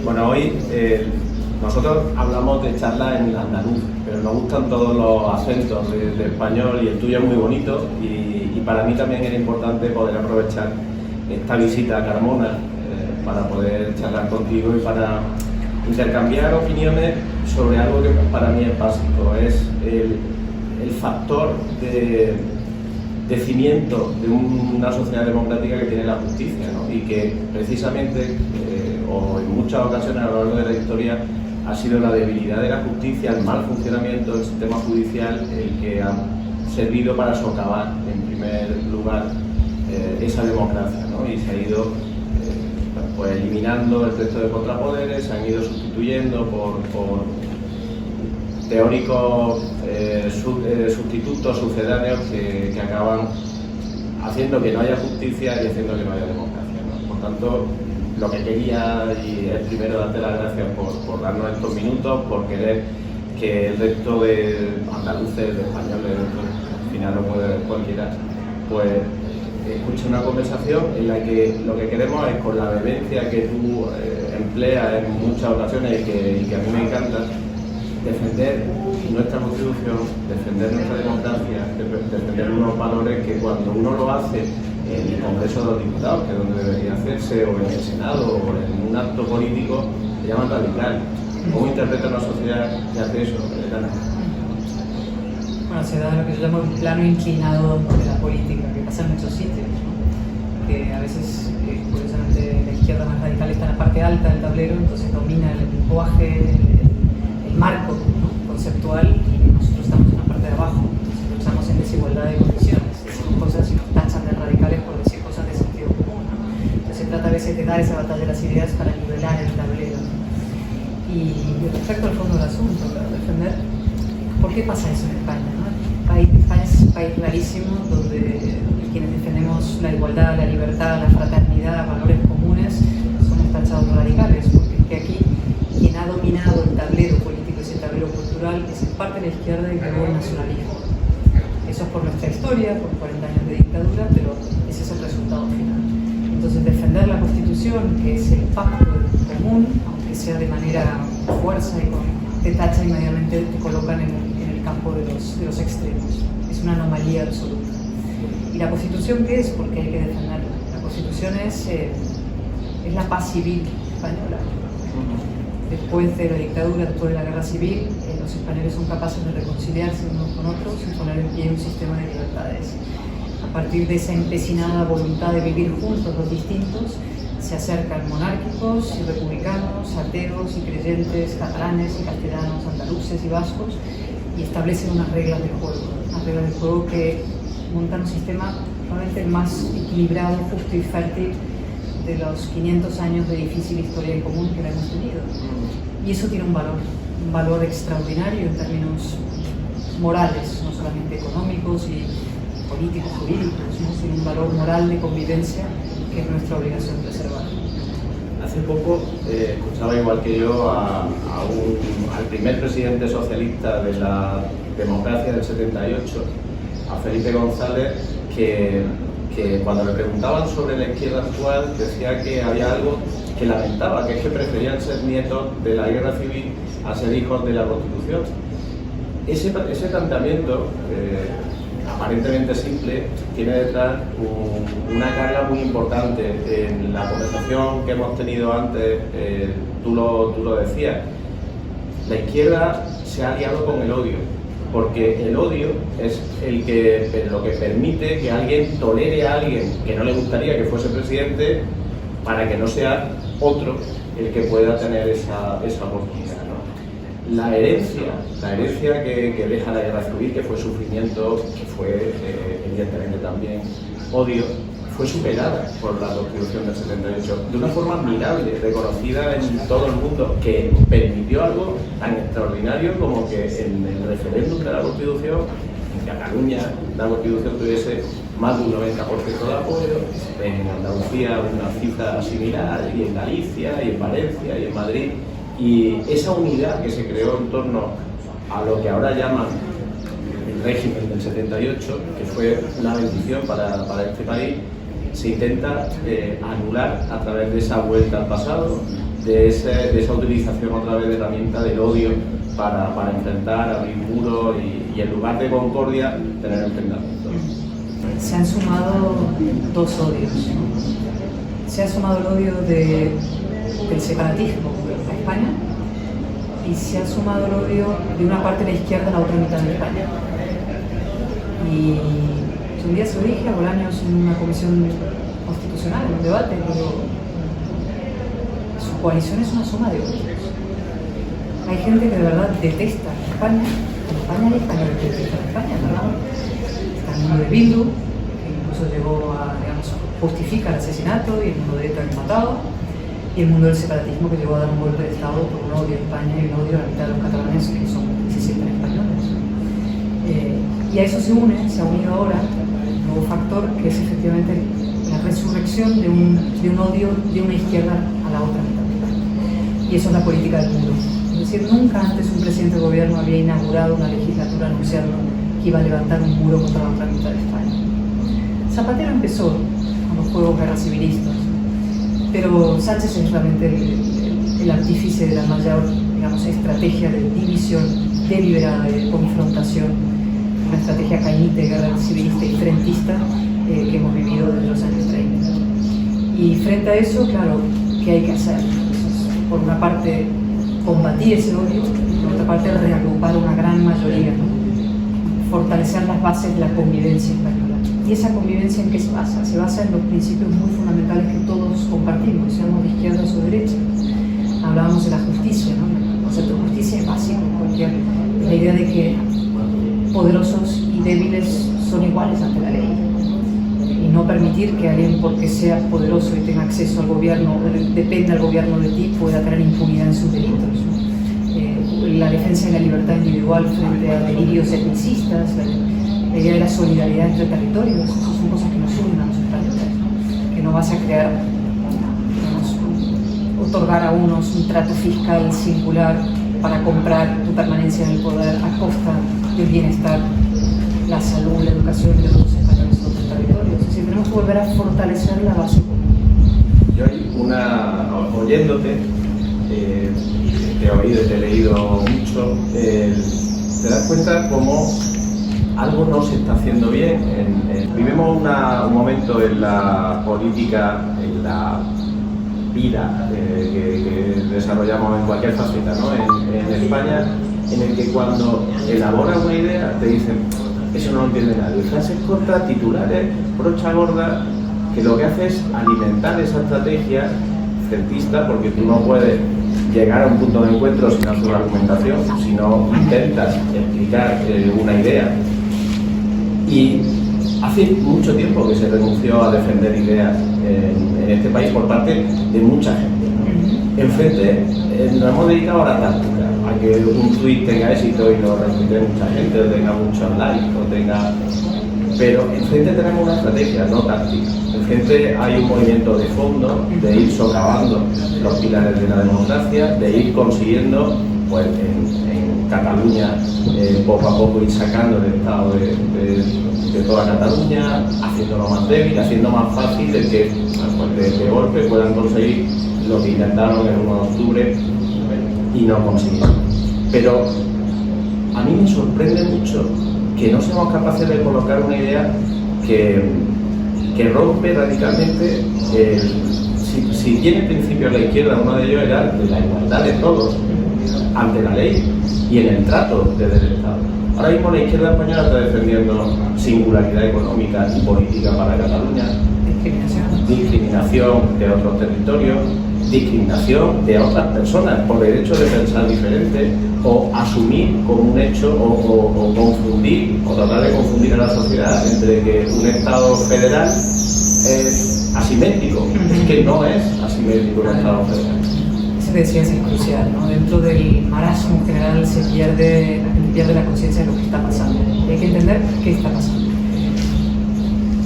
Bueno, hoy nosotros hablamos de charlas en andaluz, pero nos gustan todos los acentos de español y el tuyo es muy bonito y para mí también era importante poder aprovechar esta visita a Carmona para poder charlar contigo y para intercambiar opiniones sobre algo que para mí es básico, es el factor de cimiento de una sociedad democrática que tiene la justicia, ¿no? Y que precisamente, o en muchas ocasiones a lo largo de la historia, ha sido la debilidad de la justicia, el mal funcionamiento del sistema judicial el que ha servido para socavar en primer lugar esa democracia, ¿no? Y se ha ido pues eliminando el resto de contrapoderes, se han ido sustituyendo por teóricos sustitutos sucedáneos que acaban haciendo que no haya justicia y haciendo que no haya democracia, ¿no? Por tanto, lo que quería, y es primero darte las gracias por darnos estos minutos, por querer que el resto de andaluces, de españoles, al final lo puede ver cualquiera, pues escuche una conversación en la que lo que queremos es, con la vehemencia que tú empleas en muchas ocasiones y que a mí me encanta, defender nuestra Constitución, defender nuestra democracia, defender unos valores que cuando uno lo hace en el Congreso de los Diputados, que es donde debería hacerse, o en el Senado, o en un acto político, se llama radical. ¿Cómo interpreta una sociedad que hace eso? Bueno, se da lo que yo llamo el plano inclinado de la política, que pasa en muchos sitios, ¿no? Que a veces, curiosamente, la izquierda más radical está en la parte alta del tablero, entonces domina el lenguaje, el marco, ¿no?, conceptual, y nosotros estamos en la parte de abajo, entonces luchamos en desigualdad de condiciones, decimos cosas y nos tachan de radicales por decir cosas de sentido común, ¿no? Entonces se trata a veces de dar esa batalla de las ideas para nivelar el tablero, ¿no? Y respecto al fondo del asunto, para defender, ¿por qué pasa eso en España, ¿no? España es un país rarísimo donde quienes defendemos la igualdad, la libertad, la fraternidad, valores comunes, somos tachados de radicales, porque es que aquí quien ha dominado el tablero político, ese tablero cultural, es en parte la izquierda y luego el nacionalismo. Eso es por nuestra historia, por 40 años de dictadura, pero ese es el resultado final. Entonces, defender la Constitución, que es el pacto común, aunque sea de manera fuerza y te tacha inmediatamente, te colocan en el campo de los extremos. Es una anomalía absoluta. ¿Y la Constitución qué es? Porque hay que defenderla. La Constitución es la paz civil española. Después de la dictadura, después de la guerra civil, los españoles son capaces de reconciliarse unos con otros y poner en pie un sistema de libertades. A partir de esa empecinada voluntad de vivir juntos los distintos, se acercan monárquicos y republicanos, ateos y creyentes, catalanes y castellanos, andaluces y vascos, y establecen unas reglas del juego que montan un sistema probablemente más equilibrado, justo y fértil de los 500 años de difícil historia en común que la hemos tenido. Y eso tiene un valor extraordinario en términos morales, no solamente económicos y políticos, jurídicos, ¿no?, sino un valor moral de convivencia que es nuestra obligación preservar. Hace poco escuchaba, igual que yo, al primer presidente socialista de la democracia del 78, a Felipe González, que cuando le preguntaban sobre la izquierda actual decía que había algo que lamentaba, que es que preferían ser nietos de la guerra civil a ser hijos de la Constitución. Ese planteamiento, aparentemente simple, tiene detrás una carga muy importante. En la conversación que hemos tenido antes, tú lo decías, la izquierda se ha aliado con el odio, porque el odio es lo que permite que alguien tolere a alguien que no le gustaría que fuese presidente para que no sea otro el que pueda tener esa oportunidad, ¿no? La herencia que deja la guerra civil, que fue sufrimiento, que fue evidentemente también odio, fue superada por la Constitución del 78 de una forma admirable, reconocida en todo el mundo, que permitió algo tan extraordinario como que en el referéndum de la Constitución, en Cataluña, la Constitución tuviese más de un 90% de apoyo, en Andalucía una cifra similar, y en Galicia, y en Valencia, y en Madrid. Y esa unidad que se creó en torno a lo que ahora llaman el régimen del 78, que fue una bendición para este país, se intenta anular a través de esa vuelta al pasado, de esa utilización otra vez de herramienta del odio para enfrentar, abrir muros y en lugar de concordia tener enfrentamientos. Se han sumado dos odios. Se ha sumado el odio del separatismo a España y se ha sumado el odio de una parte de la izquierda a la otra mitad de España. Y un día se lo dije a Bolaños en una comisión constitucional, en un debate, pero su coalición es una suma de odios. Hay gente que de verdad detesta España. En España hay españoles que detestan España, ¿verdad? Está el mundo de Bildu, que incluso llegó a, digamos, justifica el asesinato, y el mundo de ETA que mataba, y el mundo del separatismo que llegó a dar un golpe de Estado por un odio a España y un odio a la mitad de los catalanes que se sienten españoles. Y a eso se ha unido ahora un nuevo factor, que es efectivamente la resurrección de un odio de una izquierda a la otra mitad. Y eso es la política del muro. Es decir, nunca antes un presidente de gobierno había inaugurado una legislatura anunciando que iba a levantar un muro contra la otra mitad de España. Zapatero empezó con los juegos guerra civilistas, pero Sánchez es realmente el artífice de la mayor, digamos, estrategia de división deliberada, de confrontación, una estrategia cañita, guerra civilista y frentista que hemos vivido desde los años 30. Y frente a eso, claro, ¿qué hay que hacer? Entonces, por una parte, combatir ese odio, por otra parte, reagrupar una gran mayoría, ¿no? Fortalecer las bases de la convivencia española. ¿Y esa convivencia en qué se basa? Se basa en los principios muy fundamentales que todos compartimos, seamos de izquierdas o de derechas. Hablábamos de la justicia, ¿no? El concepto de justicia es básico en cualquier... La idea de que poderosos y débiles son iguales ante la ley. Y no permitir que alguien, porque sea poderoso y tenga acceso al gobierno, o dependa del gobierno de ti, pueda tener impunidad en sus delitos, ¿no? La defensa de la libertad individual frente a delirios etnicistas, la idea de la solidaridad entre territorios, esas son cosas que nos unen a los españoles, ¿no? Que no vas a crear, digamos, otorgar a unos un trato fiscal singular para comprar tu permanencia en el poder a costa del bienestar, la salud, la educación de los españoles en otros territorios. Es decir, tenemos que volver a fortalecer la base común. Yo oyéndote, te he oído y te he leído mucho, te das cuenta como algo no se está haciendo bien. Vivimos un momento en la política, en la vida que desarrollamos en cualquier faceta, ¿no? En España, en el que cuando elaboras una idea te dicen eso no lo entiende nadie. Frases cortas, titulares, brocha gorda, que lo que hace es alimentar esa estrategia frentista, porque tú no puedes llegar a un punto de encuentro sin hacer una argumentación, si no intentas explicar una idea. Y hace mucho tiempo que se renunció a defender ideas en este país por parte de mucha gente, ¿no? Enfrente nos hemos dedicado a la táctica, a que un tuit tenga éxito y lo retuitee mucha gente, o tenga muchos likes, o tenga... Pero enfrente tenemos una estrategia, no táctica. Enfrente hay un movimiento de fondo, de ir socavando los pilares de la democracia, de ir consiguiendo, pues en Cataluña, poco a poco ir sacando el Estado de toda Cataluña, haciéndolo más débil, haciendo más fácil de que pues de golpe puedan conseguir lo que intentaron el 1 de octubre y no consiguieron. Pero a mí me sorprende mucho que no seamos capaces de colocar una idea que rompe radicalmente si tiene principio la izquierda, uno de ellos era de la igualdad de todos ante la ley y en el trato desde el Estado. Ahora mismo la izquierda española está defendiendo singularidad económica y política para Cataluña, discriminación de otros territorios, discriminación de otras personas por el hecho de pensar diferente, o asumir como un hecho o confundir o tratar de confundir a la sociedad entre que un Estado federal es asimétrico. Es que no es asimétrico un Estado federal. Eso que decías es crucial, ¿no? Dentro del marasmo general se pierde la conciencia de lo que está pasando. Hay que entender qué está pasando.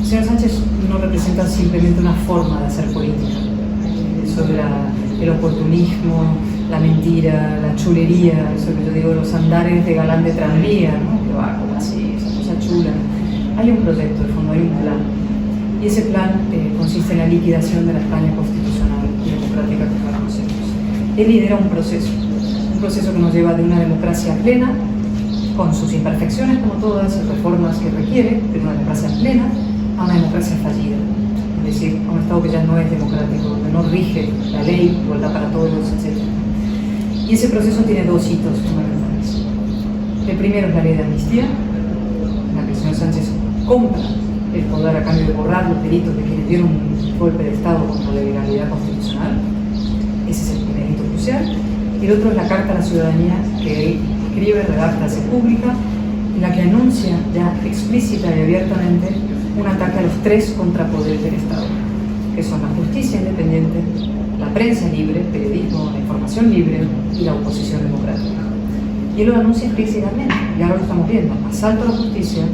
El señor Sánchez no representa simplemente una forma de hacer política. Eso de el oportunismo, la mentira, la chulería, eso que yo digo, los andares de galán de tranvía, ¿no? Que va como así, esa cosa chula. Hay un proyecto de fondo, hay un plan. Y ese plan consiste en la liquidación de la España constitucional y democrática que conocemos. él lidera un proceso que nos lleva de una democracia plena, con sus imperfecciones como todas y reformas que requiere, de una democracia plena a una democracia fallida, es decir, a un Estado que ya no es democrático, donde no rige la ley, igualdad para todos, etc. Y ese proceso tiene dos hitos fundamentales. El primero es la ley de amnistía, en la que el señor Sánchez compra el poder a cambio de borrar los delitos de quienes dieron un golpe de Estado contra la legalidad constitucional. Ese es el primer hito crucial. Y el otro es la Carta a la Ciudadanía que él escribe, redacta, hace pública, en la que anuncia ya explícita y abiertamente un ataque a los tres contrapoderes del Estado, que son la justicia independiente, la prensa libre, periodismo, la información libre y la oposición democrática. Y él lo anuncia explícitamente, y ahora lo estamos viendo: asalto a la justicia,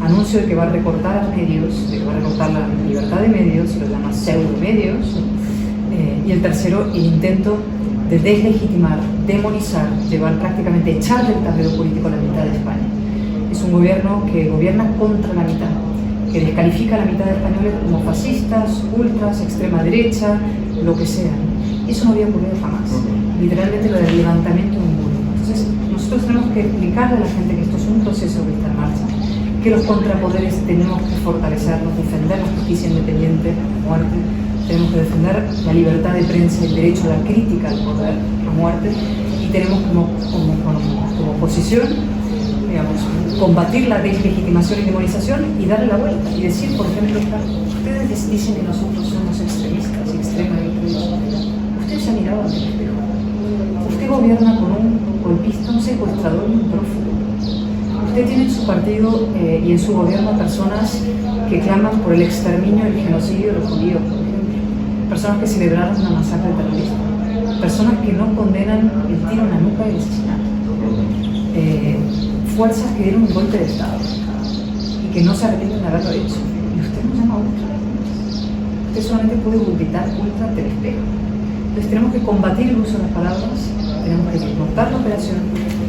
anuncio de que va a recortar a medios, de que va a recortar la libertad de medios, y lo llama pseudomedios, y el tercero, el intento de deslegitimar, demonizar, llevar prácticamente, echar del tablero político a la mitad de España. Es un gobierno que gobierna contra la mitad, que descalifica a la mitad de españoles como fascistas, ultras, extrema derecha, lo que sea. Eso no había ocurrido jamás. Literalmente lo del levantamiento de un muro. Entonces, nosotros tenemos que explicarle a la gente que esto es un proceso que está en marcha, que los contrapoderes tenemos que fortalecerlos, defender la justicia independiente a muerte, tenemos que defender la libertad de prensa, el derecho a la crítica al poder a muerte, y tenemos como oposición, digamos, combatir la deslegitimación y demonización y darle la vuelta y decir, por ejemplo, ustedes dicen que nosotros somos extremistas y extrema derecha. Usted se ha mirado ante el espejo. Usted gobierna con un golpista, un secuestrador y un prófugo. Usted tiene en su partido y en su gobierno personas que claman por el exterminio y el genocidio de los judíos, por ejemplo. Personas que celebraron una masacre terrorista. Personas que no condenan el tiro en la nuca y el asesinato. Fuerzas que dieron un golpe de Estado y que no se arrepienten de haberlo hecho. Y usted no llama ultra. Usted solamente puede gritar ultra ante el espejo. Entonces tenemos que combatir el uso de las palabras, tenemos que desmontar la operación,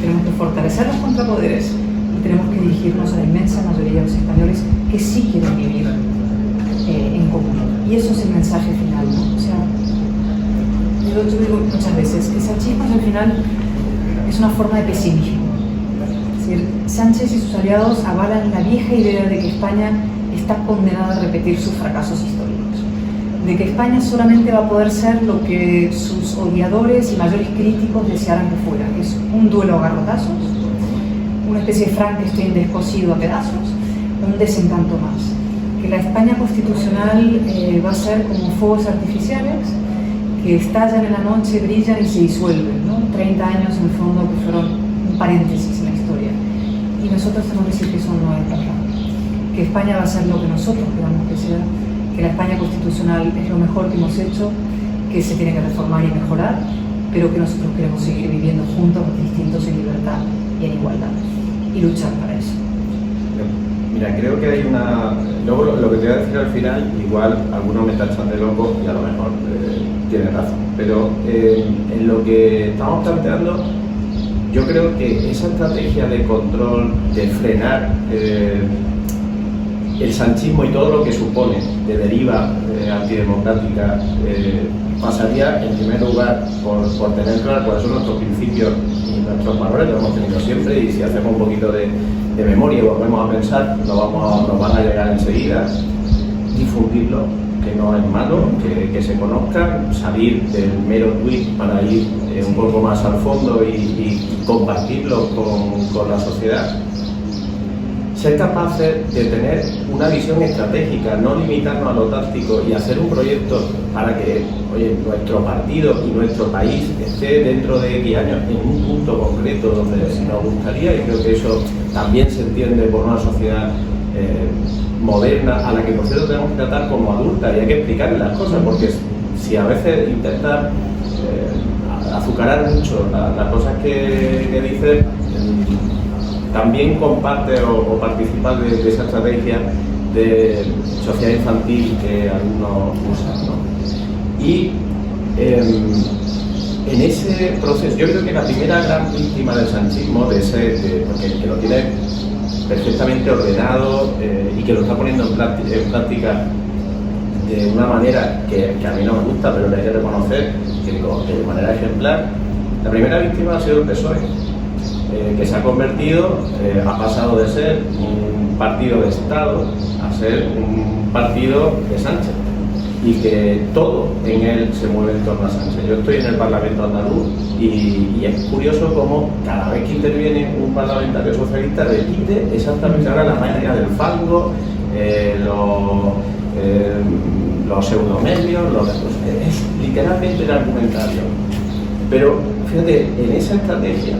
tenemos que fortalecer los contrapoderes y tenemos que dirigirnos a la inmensa mayoría de los españoles que sí quieren vivir en común. Y eso es el mensaje final, ¿no? O sea, yo digo muchas veces que Sanchismo al final es una forma de pesimismo. Es decir, Sánchez y sus aliados avalan la vieja idea de que España está condenada a repetir sus fracasos históricos, de que España solamente va a poder ser lo que sus odiadores y mayores críticos desearan que fuera, que es un duelo a garrotazos, una especie de Frankenstein descosido a pedazos, un desencanto más. Que la España constitucional va a ser como fuegos artificiales que estallan en la noche, brillan y se disuelven, ¿no? 30 años en el fondo que fueron un paréntesis en la historia. Y nosotros tenemos que decir que eso no es verdad. Que España va a ser lo que nosotros queramos que sea, que la España constitucional es lo mejor que hemos hecho, que se tiene que reformar y mejorar, pero que nosotros queremos seguir viviendo juntos, distintos, en libertad y en igualdad, y luchar para eso. Mira, creo que hay una... Luego lo que te voy a decir al final, igual algunos me tachan de loco y a lo mejor tienes razón, pero en lo que estamos planteando, yo creo que esa estrategia de control, de frenar el sanchismo y todo lo que supone de deriva antidemocrática, pasaría en primer lugar por tener claro cuáles son nuestros principios y nuestros valores que hemos tenido siempre, y si hacemos un poquito de memoria y volvemos a pensar, nos van a llegar enseguida. Difundirlo, que no es malo, que se conozca, salir del mero tweet para ir un poco más al fondo y compartirlo con la sociedad. Ser capaces de tener una visión estratégica, no limitarnos a lo táctico y hacer un proyecto para que, oye, nuestro partido y nuestro país esté dentro de X años en un punto concreto donde nos gustaría, y creo que eso también se entiende por una sociedad moderna, a la que por cierto tenemos que tratar como adulta, y hay que explicarle las cosas, porque si a veces intentas azucarar mucho las cosas que dices, también comparte o participa de esa estrategia de sociedad infantil que algunos usan, ¿no? Y en ese proceso, yo creo que la primera gran víctima del sanchismo, porque que lo tiene perfectamente ordenado y que lo está poniendo en práctica de una manera que a mí no me gusta, pero le hay que reconocer, que de manera ejemplar. La primera víctima ha sido el PSOE, que se ha convertido, ha pasado de ser un partido de Estado a ser un partido de Sánchez, y que todo en él se mueve en torno a Sánchez. Yo estoy en el Parlamento andaluz y es curioso cómo cada vez que interviene un parlamentario socialista repite exactamente ahora la máquina del fango, los pseudomedios, es literalmente el argumentario. Pero fíjate, en esa estrategia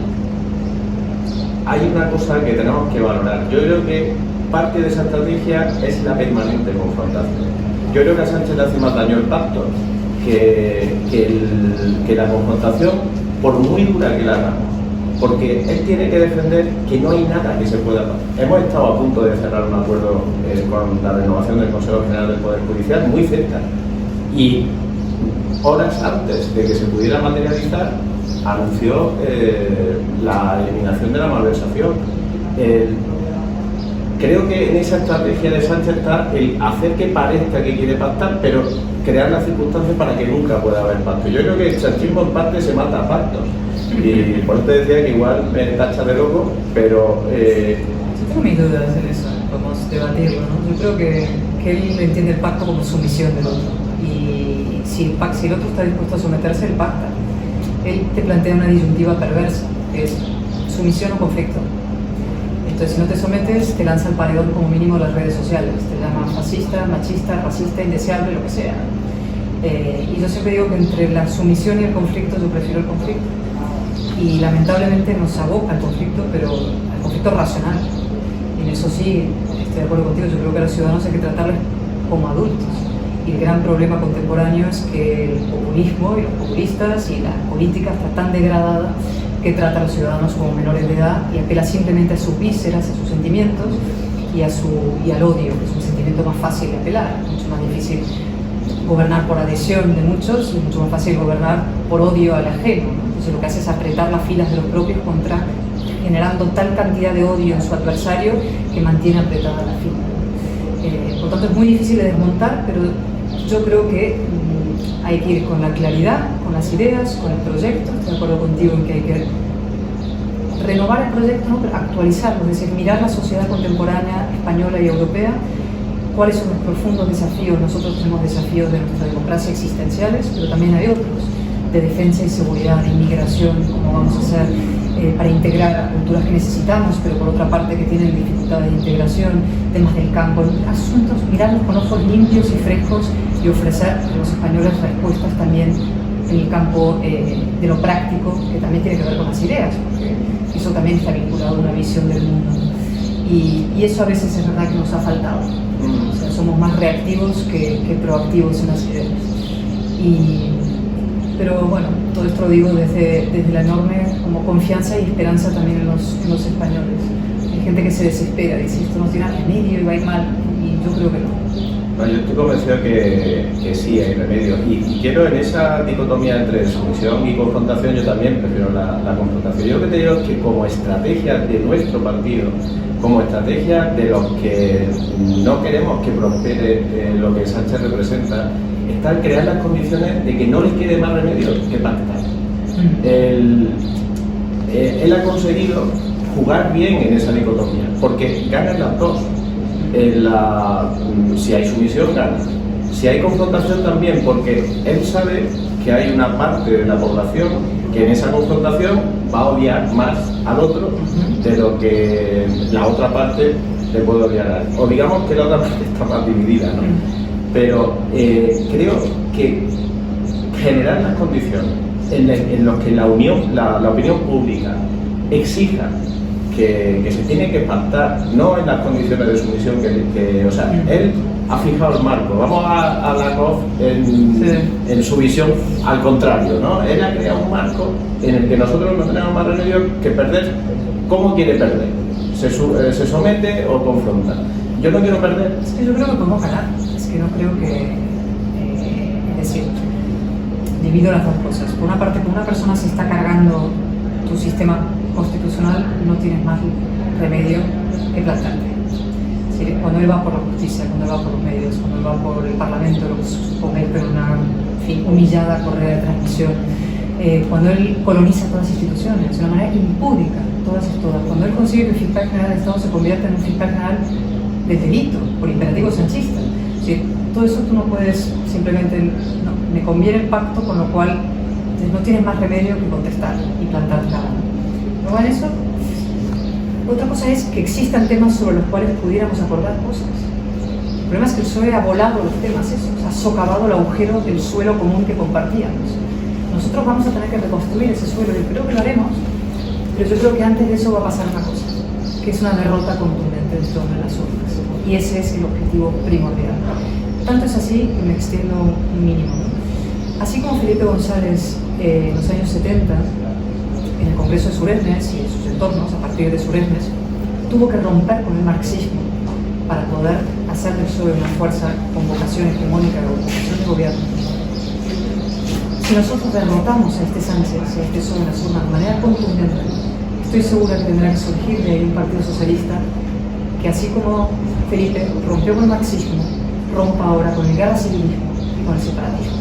hay una cosa que tenemos que valorar. Yo creo que parte de esa estrategia es la permanente confrontación. Yo creo que a Sánchez le hace más daño el pacto que la confrontación, por muy dura que la hagamos, porque él tiene que defender que no hay nada que se pueda hacer. Hemos estado a punto de cerrar un acuerdo con la renovación del Consejo General del Poder Judicial, muy cerca, y horas antes de que se pudiera materializar anunció la eliminación de la malversación. Creo que en esa estrategia de Sánchez está el hacer que parezca que quiere pactar, pero crear las circunstancias para que nunca pueda haber pacto. Yo creo que el sanchismo en parte se mata a pactos, y por eso te decía que igual me tacha de loco, pero... Yo tengo mis dudas en eso, podemos debatirlo, ¿no? Yo creo que él entiende el pacto como sumisión del otro, y si el otro está dispuesto a someterse, él pacta. Él te plantea una disyuntiva perversa, que es sumisión o conflicto. Entonces, si no te sometes, te lanza al paredón como mínimo las redes sociales, te llama fascista, machista, racista, indeseable, lo que sea. Y yo siempre digo que entre la sumisión y el conflicto, yo prefiero el conflicto. Y lamentablemente nos aboca al conflicto, pero al conflicto racional. Y en eso sí, estoy de acuerdo contigo, yo creo que a los ciudadanos hay que tratarles como adultos. Y el gran problema contemporáneo es que el populismo y los populistas y la política está tan degradada que trata a los ciudadanos como menores de edad y apela simplemente a sus vísceras, a sus sentimientos y al odio, que es un sentimiento más fácil de apelar, mucho más difícil gobernar por adhesión de muchos y mucho más fácil gobernar por odio al ajeno, ¿no? Entonces lo que hace es apretar las filas de los propios generando tal cantidad de odio en su adversario que mantiene apretada la fila. Por tanto es muy difícil de desmontar, pero yo creo que hay que ir con la claridad, con las ideas, con el proyecto. Estoy de acuerdo contigo en que hay que renovar el proyecto, ¿no? Pero actualizarlo, es decir, mirar la sociedad contemporánea española y europea, cuáles son los profundos desafíos. Nosotros tenemos desafíos de nuestra democracia existenciales, pero también hay otros, de defensa y seguridad, de inmigración, cómo vamos a hacer para integrar a culturas que necesitamos, pero por otra parte que tienen dificultades de integración, temas del campo, asuntos, mirarlos con ojos limpios y frescos y ofrecer a los españoles respuestas también en el campo de lo práctico, que también tiene que ver con las ideas, porque eso también está vinculado a una visión del mundo. Y eso a veces es verdad que nos ha faltado. O sea, somos más reactivos que proactivos en las ideas. Pero bueno, todo esto lo digo desde la enorme como confianza y esperanza también en los españoles. Hay gente que se desespera, dice esto no tiene remedio y va a ir mal, y yo creo que no. No, yo estoy convencido que sí hay remedio, y quiero en esa dicotomía entre sumisión y confrontación, yo también prefiero la confrontación. Yo lo que te digo es que como estrategia de nuestro partido, como estrategia de los que no queremos que prospere lo que Sánchez representa, está el crear las condiciones de que no le quede más remedio que pactar. Él ha conseguido jugar bien en esa dicotomía, porque ganan las dos. Si hay sumisión, gana. Si hay confrontación, también, porque él sabe que hay una parte de la población que en esa confrontación va a odiar más al otro de lo que la otra parte le puede odiar a él. O digamos que la otra parte está más dividida, ¿no? Pero creo que generar las condiciones en las que la opinión pública exija que se tiene que pactar, no en las condiciones de sumisión o sea, él ha fijado el marco. Vamos a la COF en su visión al contrario, ¿no? Él ha creado un marco en el que nosotros no tenemos más remedio que perder. ¿Cómo quiere perder? ¿Se somete o confronta? Yo no quiero perder. Es que yo creo que podemos ganar. Es que no creo que... es decir, divido las dos cosas. Por una parte, cuando una persona se está cargando tu sistema constitucional, no tienes más remedio que plantarte. Es decir, cuando él va por la justicia, cuando él va por los medios, cuando él va por el Parlamento, lo que supone, pero una fin, humillada Correa de Transmisión, cuando él coloniza todas las instituciones de una manera impúdica, todas. Cuando él consigue que el fiscal general del Estado se convierta en un fiscal general de delito por imperativo sanchista. Es decir, todo eso tú no puedes simplemente, no, me conviene el pacto, con lo cual no tienes más remedio que contestar y plantar cara. Luego en eso, otra cosa es que existan temas sobre los cuales pudiéramos acordar cosas. El problema es que el PSOE ha volado los temas esos, ha socavado el agujero del suelo común que compartíamos. Nosotros vamos a tener que reconstruir ese suelo, yo creo que lo haremos, pero yo creo que antes de eso va a pasar una cosa, que es una derrota contundente del PSOE en las urnas, y ese es el objetivo primordial. Tanto es así que me extiendo un mínimo. Así como Felipe González en los años 70, en el Congreso de Suresnes y en sus entornos, a partir de Suresnes, tuvo que romper con el marxismo para poder hacer del PSOE una fuerza con vocación hegemónica o vocación de gobierno. Si nosotros derrotamos a este Sánchez, a este PSOE en las urnas de manera contundente, estoy segura que tendrá que surgir de ahí un partido socialista que, así como Felipe rompió con el marxismo, rompa ahora con el guerra-civilismo y con el separatismo,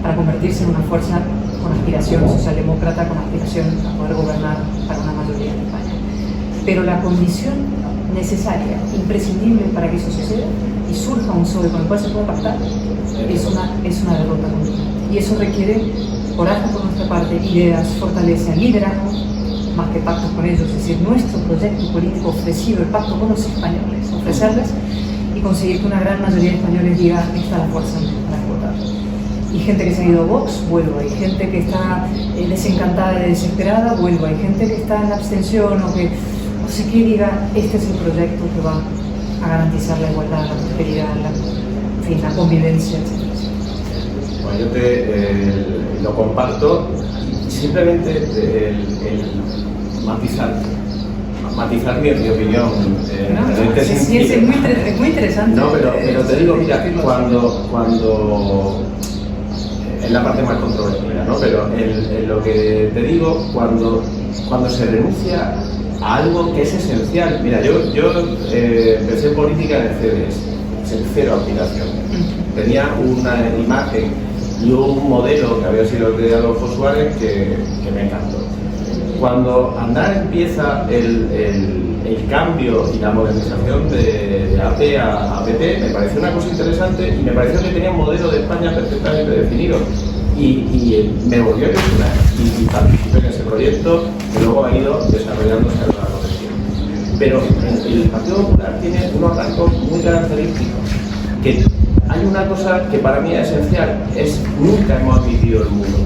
para convertirse en una fuerza con aspiración socialdemócrata, con aspiración a poder gobernar para una mayoría en España. Pero la condición necesaria, imprescindible para que eso suceda y surja un PSOE con el cual se pueda pactar, es una derrota continua. Y eso requiere coraje por nuestra parte, ideas, fortaleza, liderazgo, más que pactos con ellos, es decir, nuestro proyecto político ofrecido, el pacto con los españoles, ofrecerles y conseguir que una gran mayoría de españoles diga, esta es la fuerza para votar. Y gente que se ha ido a Vox, vuelvo. Hay gente que está desencantada y desesperada, vuelvo. Hay gente que está en la abstención o que no sé qué, diga, este es el proyecto que va a garantizar la igualdad, la prosperidad, la convivencia, etc. Bueno, yo lo comparto, simplemente el matizar mi opinión. Es muy interesante. No, pero te digo, mira, cuando es la parte más controvertida, ¿no? Pero en lo que te digo, cuando se renuncia a algo que es esencial. Mira, yo empecé en política en el CDS, en cero aplicación. Tenía una imagen y un modelo que había sido el de Adolfo Suárez que me encantó. Cuando Aznar empieza el cambio y la modernización de AP a PP, me pareció una cosa interesante y me pareció que tenía un modelo de España perfectamente definido. Y me volvió a ilusionar y participé en ese proyecto que luego ha ido desarrollándose a lo largo del tiempo. Pero el Partido Popular tiene unos rasgos muy característicos, que hay una cosa que para mí es esencial, es nunca hemos admitido el mundo.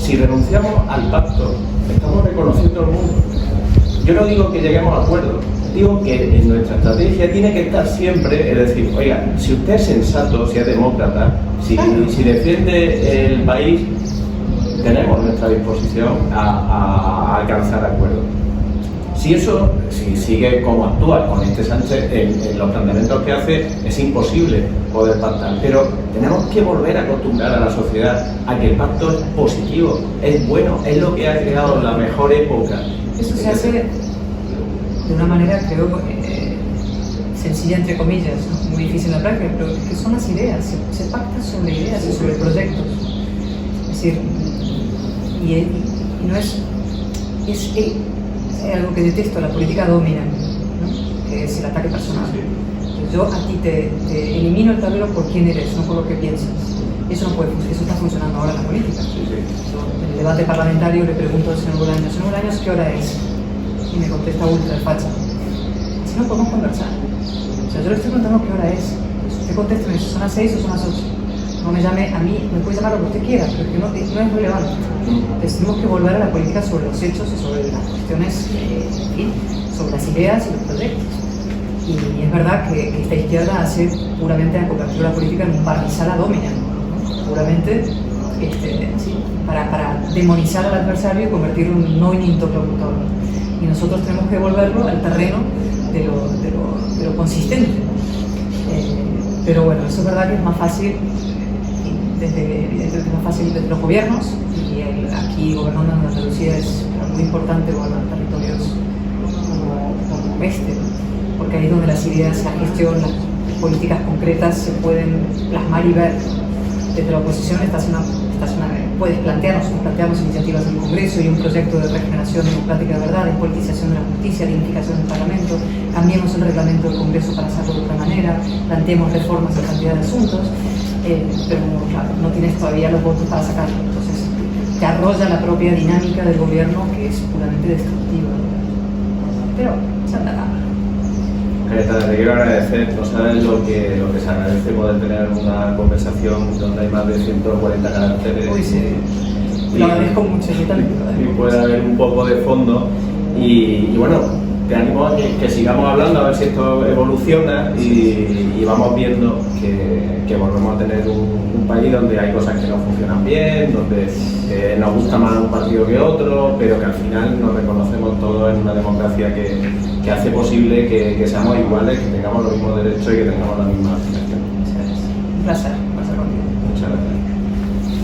Si renunciamos al pacto, estamos reconociendo el mundo. Yo no digo que lleguemos a acuerdos, digo que en nuestra estrategia tiene que estar siempre, es decir, oiga, si usted es sensato, si es demócrata, si defiende el país, tenemos nuestra disposición a alcanzar acuerdos. Si sigue como actúa con este Sánchez en los planteamientos que hace, es imposible poder pactar. Pero tenemos que volver a acostumbrar a la sociedad a que el pacto es positivo, es bueno, es lo que ha creado la mejor época. Eso se hace de una manera, creo, sencilla entre comillas, ¿no? Muy difícil en la práctica, pero que son las ideas, se pacta sobre ideas y sobre proyectos. Es decir, y no es algo que detesto, la política domina, ¿no? Que es el ataque personal. Yo a ti te elimino el tablero por quién eres, no por lo que piensas. Eso no puede funcionar, eso está funcionando ahora en la política. Yo, en el debate parlamentario le pregunto al señor Bolaños, señor Bolaños, ¿qué hora es? Y me contesta ultra facha. Así no podemos conversar. O sea, yo le estoy preguntando qué hora es. Usted contesta, me dice, ¿son las 6 o son las 8? No me llame a mí, me puede llamar lo que usted quiera, pero que no es relevante. Entonces tenemos que volver a la política sobre los hechos y sobre las cuestiones, en fin, sobre las ideas y los proyectos. Y es verdad que esta izquierda hace puramente ha convertido la política en un barrizal a domina, ¿no? Puramente así, para demonizar al adversario y convertirlo en un no interlocutor. Y nosotros tenemos que volverlo al terreno de lo consistente. Pero bueno, eso es verdad que es más fácil desde los gobiernos, y aquí gobernando en Andalucía es muy importante gobernar territorios como este, ¿no? Porque ahí es donde las ideas, la gestión, las políticas concretas se pueden plasmar y ver. desde la oposición puedes plantearnos iniciativas en el Congreso y un proyecto de regeneración democrática de verdad, de politización de la justicia, de unificación del Parlamento. Cambiemos el reglamento del Congreso para hacerlo de otra manera, planteemos reformas en cantidad de asuntos, pero claro, no tienes todavía los votos para sacarlo. Entonces te arrolla la propia dinámica del gobierno, que es puramente destructiva. Pero se anda. Greta, te quiero agradecer, no sabes lo que se agradece poder tener una conversación donde hay más de 140 caracteres. Uy, sí. Lo agradezco mucho, yo también lo agradezco. Y puede haber un poco de fondo. Y bueno, te animo a que sigamos hablando, a ver si esto evoluciona y vamos viendo que volvemos a tener un país donde hay cosas que no funcionan bien, donde nos gusta más un partido que otro, pero que al final nos reconocemos todos en una democracia que hace posible que seamos iguales, que tengamos los mismos derechos y que tengamos la misma aspiración. Un placer.